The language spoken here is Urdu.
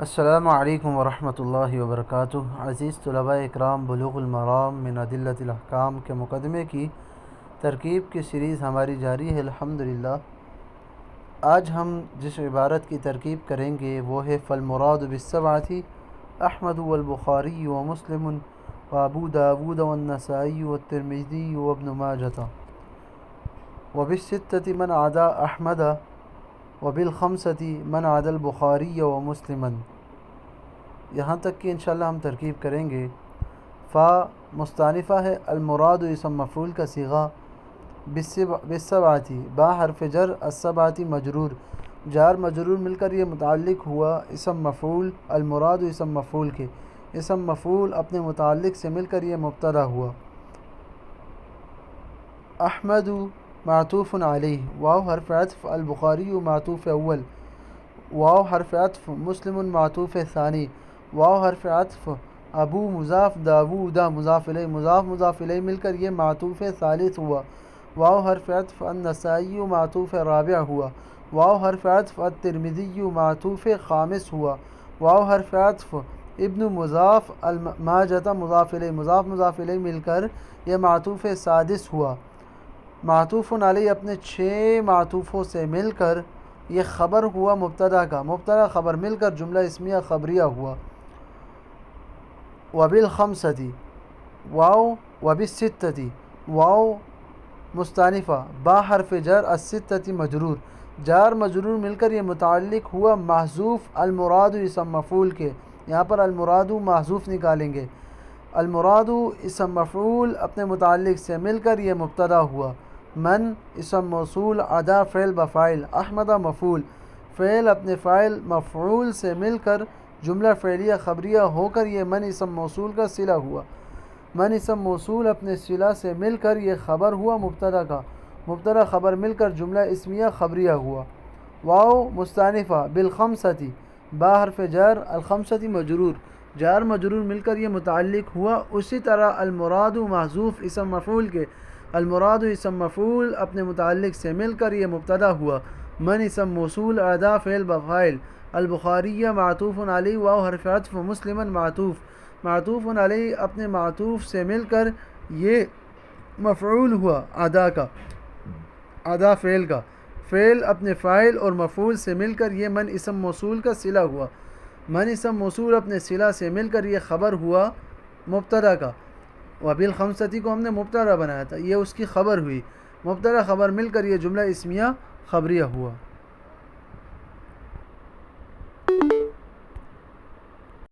السلام علیکم ورحمۃ اللہ وبرکاتہ۔ عزیز طلباء اکرام، بلوغ المرام من ادلۃ الاحکام کے مقدمے کی ترکیب کی سیریز ہماری جاری ہے الحمدللہ۔ آج ہم جس عبارت کی ترکیب کریں گے وہ ہے فالمراد بالسبعۃ احمد والبخاری ومسلم وابو داود والنسائی والترمذی وابن ماجہ وبالستۃ من عدا احمد وبالخمسۃ من عدا البخاری ومسلما، یہاں تک کہ انشاءاللہ ہم ترکیب کریں گے۔ فا مستانفہ ہے، المراد اسم مفعول کا صیغہ، بالسبعۃ با حرف جر، السبعۃ مجرور، جار مجرور مل کر یہ متعلق ہوا اسم مفعول، المراد اسم مفعول کے، اسم مفعول اپنے متعلق سے مل کر یہ مبتدا ہوا۔ احمد معطوف علیہ، واو حرف عطف، البخاری معطوف اول، واو حرف عطف، مسلم معطوف ثانی، واو حرف عطف، ابو مضاف، داود مضاف الیہ، مضاف الیہ مل کر یہ معطوف ثالث ہوا، واو حرف عطف، النسائی معطوف رابع ہوا، واو حرف عطف، الترمذی معطوف خامس ہوا، واو حرف عطف، ابن مضاف، ماجہ مضاف الیہ مل کر یہ معطوف سادس ہوا۔ معطوف علیہ اپنے 6 معطوفوں سے مل کر یہ خبر ہوا مبتدا کا، مبتدا خبر مل کر جملہ اسمیہ خبریہ ہوا۔ وبالخمسۃ، واو وبالستۃ، واو مستانفہ، با حرف جر، الستۃ مجرور، جار مجرور مل کر یہ متعلق ہوا محذوف المراد اسم مفعول کے، یہاں پر المراد محذوف نکالیں گے۔ المراد اسم مفعول اپنے متعلق سے مل کر یہ مبتدا ہوا۔ من اسم موصول، عدا فعل بفاعل، احمد مفعول، فعل اپنے فاعل مفعول سے مل کر جملہ فعلیہ خبریہ ہو کر یہ من اسم موصول کا صلہ ہوا۔ من اسم موصول اپنے صلہ سے مل کر یہ خبر ہوا مبتدا کا، مبتدا خبر مل کر جملہ اسمیہ خبریہ ہوا۔ واو مستانفہ، بالخمسۃ، با حرف جر، الخمسۃ مجرور، جار مجرور مل کر یہ متعلق ہوا۔ اسی طرح المراد محذوف اسم مفعول کے، المراد اسم مفعول اپنے متعلق سے مل کر یہ مبتدا ہوا۔ من اسم موصول، عدا فعل بفاعل، البخاری معطوف علیہ، واو حرف عطف، مسلما معطوف علیہ اپنے معطوف سے مل کر یہ مفعول ہوا عدا کا، عدا فعل کا، فعل اپنے فاعل اور مفعول سے مل کر یہ من اسم موصول کا صلہ ہوا۔ من اسم موصول اپنے صلہ سے مل کر یہ خبر ہوا مبتدا کا۔ وبالخمسۃ کو ہم نے مبتدا بنایا تھا، یہ اس کی خبر ہوئی، مبتدا خبر مل کر یہ جملہ اسمیہ خبریہ ہوا۔